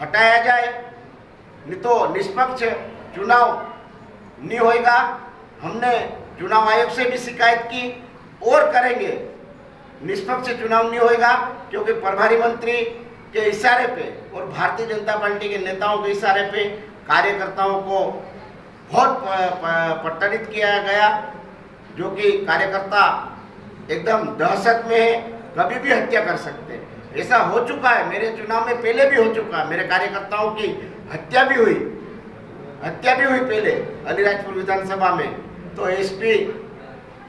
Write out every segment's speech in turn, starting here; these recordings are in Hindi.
हटाया जाए, नहीं तो निष्पक्ष चुनाव नहीं होगा। हमने चुनाव आयोग से भी शिकायत की और करेंगे। निष्पक्ष चुनाव नहीं होगा क्योंकि प्रभारी मंत्री के इशारे पे और भारतीय जनता पार्टी के नेताओं के इशारे पे कार्यकर्ताओं को बहुत प्रताड़ित किया गया, जो कि कार्यकर्ता एकदम दहशत में है, कभी भी हत्या कर सकते हैं। ऐसा हो चुका है, मेरे चुनाव में पहले भी हो चुका है, मेरे कार्यकर्ताओं की हत्या भी हुई पहले अलीराजपुर विधानसभा में। तो एसपी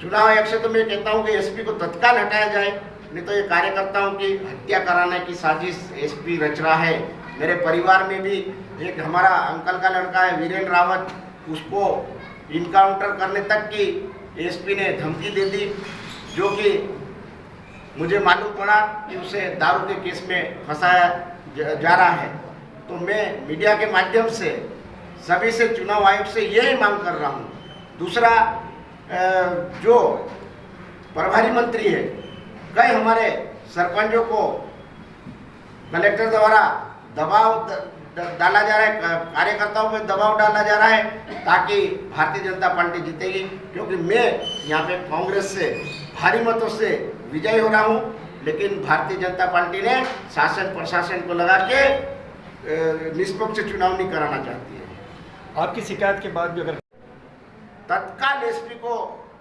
चुनाव आयोग से तो मैं कहता हूं कि एसपी को तत्काल हटाया जाए, नहीं तो ये कार्यकर्ताओं की हत्या कराने की साजिश एसपी रच रहा है। मेरे परिवार में भी एक हमारा अंकल का लड़का है वीरेंद्र रावत, उसको इनकाउंटर करने तक की एसपी ने धमकी दे दी, जो कि मुझे मालूम पड़ा कि उसे दारू के केस में फंसाया जा रहा है। तो मैं मीडिया के माध्यम से सभी से चुनाव आयोग से यही मांग कर रहा हूँ। दूसरा, जो प्रभारी मंत्री है, कई हमारे सरपंचों को कलेक्टर द्वारा दबाव डाला जा रहा है, कार्यकर्ताओं पे दबाव डाला जा रहा है ताकि भारतीय जनता पार्टी जीतेगी। क्योंकि मैं यहाँ पे कांग्रेस से भारी मतों से विजयी हो रहा हूँ, लेकिन भारतीय जनता पार्टी ने शासन प्रशासन को लगा के निष्पक्ष चुनाव नहीं कराना चाहती है। आपकी शिकायत के बाद भी अगर तत्काल एसपी को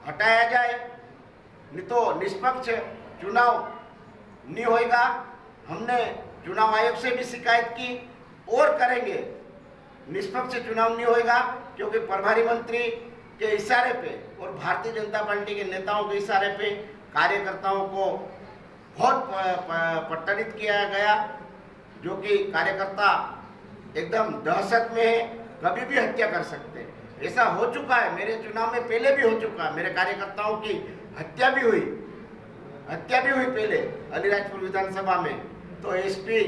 हटाया जाए, नहीं तो निष्पक्ष चुनाव नहीं होगा। हमने चुनाव आयोग से भी शिकायत की और करेंगे। निष्पक्ष चुनाव नहीं होगा क्योंकि प्रभारी मंत्री के इशारे पे और भारतीय जनता पार्टी के नेताओं के इशारे पे कार्यकर्ताओं को बहुत प्रताड़ित किया गया, जो कि कार्यकर्ता एकदम दहशत में है, कभी भी हत्या कर सकते हैं। ऐसा हो चुका है, मेरे चुनाव में पहले भी हो चुका है, मेरे कार्यकर्ताओं की हत्या भी हुई पहले अलीराजपुर विधानसभा में। तो एसपी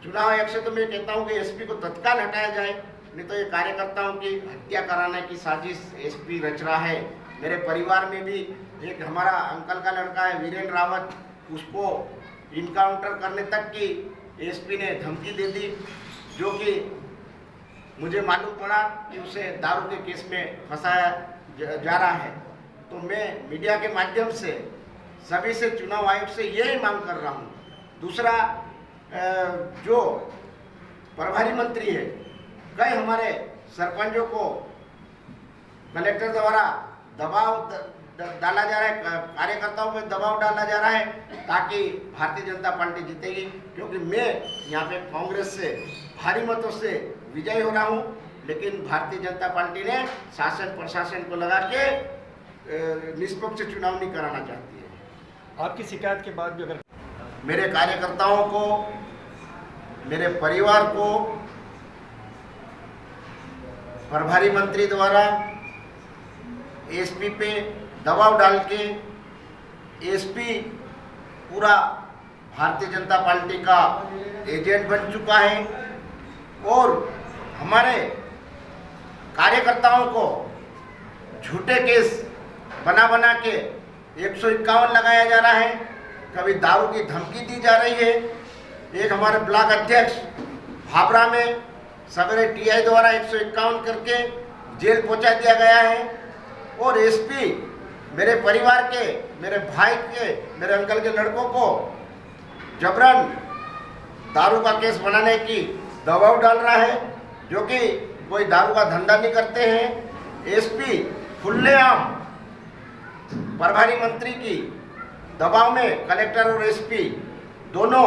चुनाव आयोग से तो मैं कहता हूं कि एसपी को तत्काल हटाया जाए, नहीं तो ये कार्यकर्ताओं की हत्या कराने की साजिश एसपी रच रहा है। मेरे परिवार में भी एक हमारा अंकल का लड़का है वीरेंद्र रावत, उसको इनकाउंटर करने तक की एसपी ने धमकी दे दी, जो कि मुझे मालूम पड़ा कि उसे दारू के केस में फंसाया जा रहा है। तो मैं मीडिया के माध्यम से सभी से चुनाव आयोग से यही मांग कर रहा हूँ। दूसरा, जो प्रभारी मंत्री है, कई हमारे सरपंचों को कलेक्टर द्वारा दबाव डाला जा रहा है, कार्यकर्ताओं पे दबाव डाला जा रहा है ताकि भारतीय जनता पार्टी जीतेगी। क्योंकि मैं यहाँ पे कांग्रेस से भारी मतों से विजयी हो रहा हूँ, लेकिन भारतीय जनता पार्टी ने शासन प्रशासन को लगा के निष्पक्ष चुनाव नहीं कराना चाहती है। आपकी शिकायत के बाद भी अगर मेरे कार्यकर्ताओं को, मेरे परिवार को प्रभारी मंत्री द्वारा एसपी पे दबाव डाल के एसपी पूरा भारतीय जनता पार्टी का एजेंट बन चुका है और हमारे कार्यकर्ताओं को झूठे केस बना के 151 लगाया जा रहा है। कभी दारू की धमकी दी जा रही है। एक हमारे ब्लॉक अध्यक्ष भाबरा में सवेरे टीआई द्वारा 151 करके जेल पहुंचा दिया गया है और एसपी मेरे परिवार के, मेरे भाई के, मेरे अंकल के लड़कों को जबरन दारू का केस बनाने की दबाव डाल रहा है, जो कि कोई दारू का धंधा नहीं करते हैं। एसपी खुलेआम प्रभारी मंत्री की दबाव में कलेक्टर और एसपी दोनों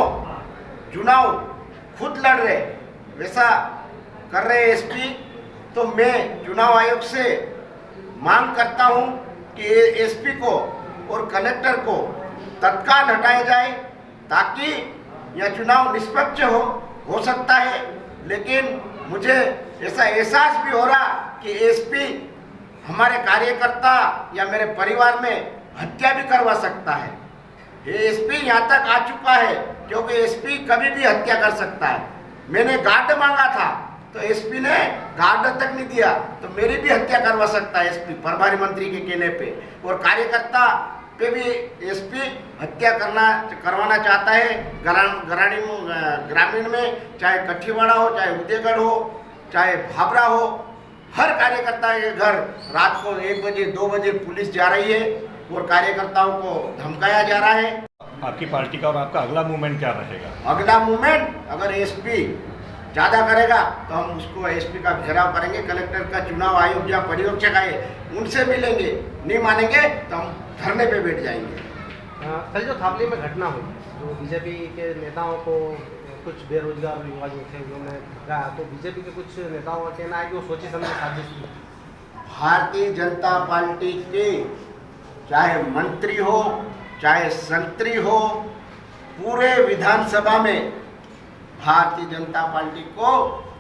चुनाव खुद लड़ रहे, वैसा कर रहे एसपी। तो मैं चुनाव आयोग से मांग करता हूं कि एसपी को और कलेक्टर को तत्काल हटाया जाए ताकि यह चुनाव निष्पक्ष हो सकता है। लेकिन मुझे ऐसा एहसास भी हो रहा कि एसपी हमारे कार्यकर्ता या मेरे परिवार में हत्या भी करवा सकता है। ये एसपी यहाँ तक आ चुका है क्योंकि एसपी कभी भी हत्या कर सकता है। मैंने गार्ड मांगा था तो एसपी ने गार्ड तक नहीं दिया, तो मेरी भी हत्या करवा सकता है एसपी प्रभारी मंत्री के कहने पे। और कार्यकर्ता पे भी एसपी हत्या करवाना चाहता है। ग्रामीण में चाहे कठीवाड़ा हो, चाहे उदयगढ़ हो, चाहे भाबरा हो, हर कार्यकर्ता के घर रात को 1 बजे 2 बजे पुलिस जा रही है और कार्यकर्ताओं को धमकाया जा रहा है। आपकी पार्टी का और आपका अगला मूवमेंट क्या रहेगा? अगला मूवमेंट अगर एसपी ज़्यादा करेगा तो हम उसको एसपी का घेराव करेंगे। कलेक्टर का चुनाव आयोग जहाँ पर्यवेक्षक आए उनसे मिलेंगे, नहीं मानेंगे तो हम धरने पे बैठ जाएंगे। कल जो थापली में घटना हुई, जो बीजेपी के नेताओं को कुछ बेरोजगार युवा जो थे उन्होंने भगाया, तो बीजेपी के कुछ नेताओं का कहना है कि वो सोची समझी साजिश थी। भारतीय जनता पार्टी के चाहे मंत्री हो, चाहे संतरी हो, पूरे विधानसभा में भारतीय जनता पार्टी को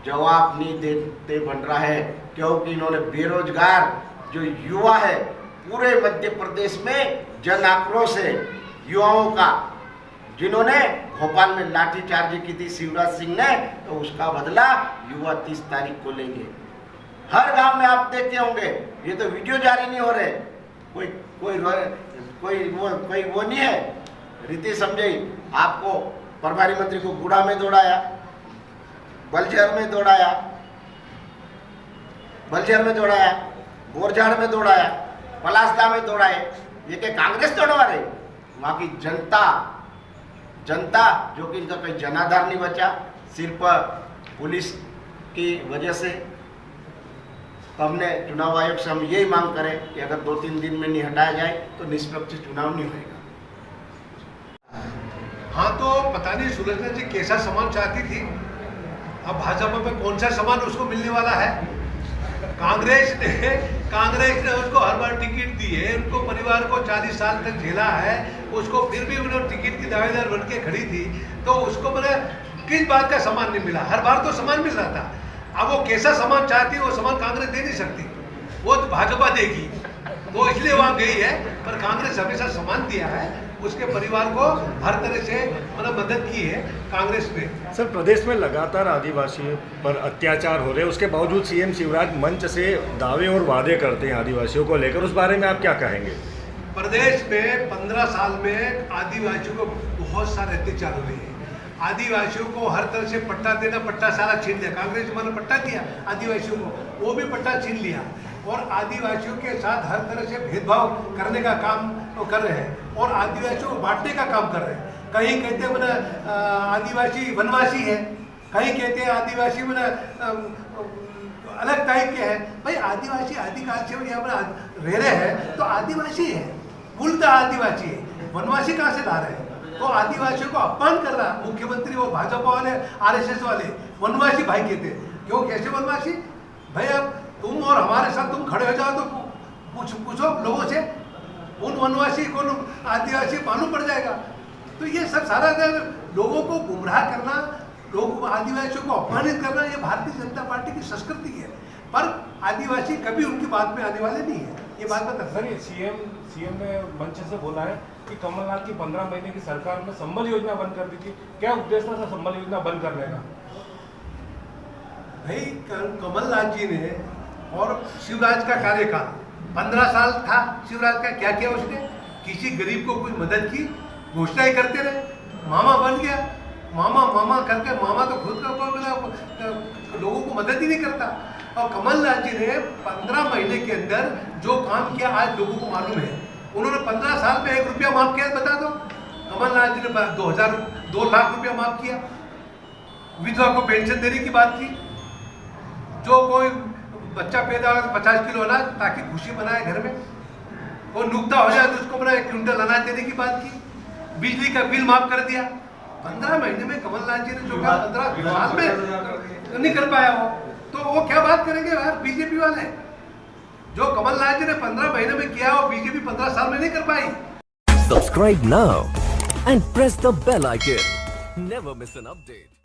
जवाब नहीं देते बन रहा है, क्योंकि इन्होंने बेरोजगार जो युवा है पूरे मध्य प्रदेश में जन आक्रोश है युवाओं का, जिन्होंने भोपाल में लाठीचार्ज की थी शिवराज सिंह ने, तो उसका बदला युवा 30 तारीख को लेंगे। हर गांव में आप देखते होंगे, ये तो वीडियो जारी नहीं हो रहे, कोई वो नहीं है। रीति समझे आपको प्रभारी मंत्री को गुड़ा में दौड़ाया, बलझर में दौड़ाया, बोरझाड़ में दौड़ाया, पलासदा में दौड़ाए। ये क्या कांग्रेस दौड़वा रही? वहाँ की जनता जो कि इनका कोई जनाधार नहीं बचा, सिर्फ पुलिस की वजह से। तो हमने चुनाव आयोग से हम यही मांग करें कि अगर 2-3 दिन में नहीं हटाया जाए तो निष्पक्ष चुनाव नहीं होगा। हाँ, तो पता नहीं सुलझना जी कैसा सामान चाहती थी, अब भाजपा में कौन सा सामान उसको मिलने वाला है। कांग्रेस ने उसको हर बार टिकट दी है, उनको परिवार को 40 साल तक झेला है, उसको फिर भी उन्होंने टिकट की दावेदार बन के खड़ी थी, तो उसको मैंने किस बात का सामान नहीं मिला। हर बार तो सामान मिल रहा था, अब वो कैसा सामान चाहती है वो सामान कांग्रेस दे नहीं सकती, वो तो भाजपा देगी, तो इसलिए वहाँ गई है। पर कांग्रेस हमेशा सामान दिया है, उसके परिवार को हर तरह से मतलब मदद की है कांग्रेस ने। सर, प्रदेश में लगातार आदिवासियों पर अत्याचार हो रहे हैं, उसके बावजूद सीएम शिवराज मंच से दावे और वादे करते हैं आदिवासियों को लेकर, उस बारे में आप क्या कहेंगे? प्रदेश में 15 साल में आदिवासियों को बहुत सारे अत्याचार हुए हैं। आदिवासियों को हर तरह से पट्टा देना, पट्टा सारा छीन लिया, कांग्रेस ने पट्टा दिया आदिवासियों को, वो भी पट्टा छीन लिया, और आदिवासियों के साथ हर तरह से भेदभाव करने का काम तो कर रहे हैं, और आदिवासियों को बांटने का काम कर रहे हैं। कहीं कहते हैं मैंने आदिवासी वनवासी है, कहीं कहते हैं आदिवासी मैंने अलग टाइप के हैं। भाई आदिवासी आदिकाल से यहाँ पर रह रहे हैं तो आदिवासी है, मूलतः आदिवासी है, वनवासी कहाँ से ला रहे हैं? तो आदिवासियों को अपमान कर रहा मुख्यमंत्री और भाजपा वाले, आरएसएस वाले वनवासी भाई कहते हैं। क्यों, कैसे वनवासी? भाई अब तुम और हमारे साथ तुम खड़े हो जाओ तो पूछो लोगों से, उन वनवासी को आदिवासी मालूम पड़ जाएगा। तो ये सब सारा लोगों को गुमराह करना, लोगों आदिवासियों को अपमानित करना, ये भारतीय जनता पार्टी की संस्कृति है। पर आदिवासी कभी उनकी बात में आने वाले नहीं है, ये बात बता। सर, सीएम ने मंच से बोला है कि कमलनाथ की 15 महीने की सरकार में संबल योजना बंद कर दी थी, क्या उद्देश्य था संबल योजना बंद करने का? भाई कमलनाथ जी ने और शिवराज का कार्यकाल 15 साल था, शिवराज का क्या किया उसने? किसी गरीब को कुछ मदद की? घोषणा ही करते रहे, मामा बन गया, मामा करके मामा तो खुद का लोगों को मदद ही नहीं करता। और कमलनाथ जी ने 15 महीने के अंदर जो काम किया आज लोगों को मालूम है। उन्होंने 15 साल में 1 रुपया माफ किया, बता दो। कमलनाथ जी ने 2 लाख रुपया माफ किया, विधवा को पेंशन देने की बात की, जो कोई बच्चा पैदा हो 50 किलो अनाज ताकि खुशी बनाए घर में, और नुकता हो जाए तो उसको बना 1 क्विंटल अनाज देने की बात की, बिजली का बिल माफ कर दिया। 15 महीने में कमलनाथ जी ने जो कहा 15 साल में नहीं कर पाया तो वो क्या बात करेंगे यार बीजेपी वाले? जो कमलनाथ जी ने 15 महीने में किया वो बीजेपी 15 साल में नहीं कर पाई। Subscribe now and press the bell icon. Never miss an update.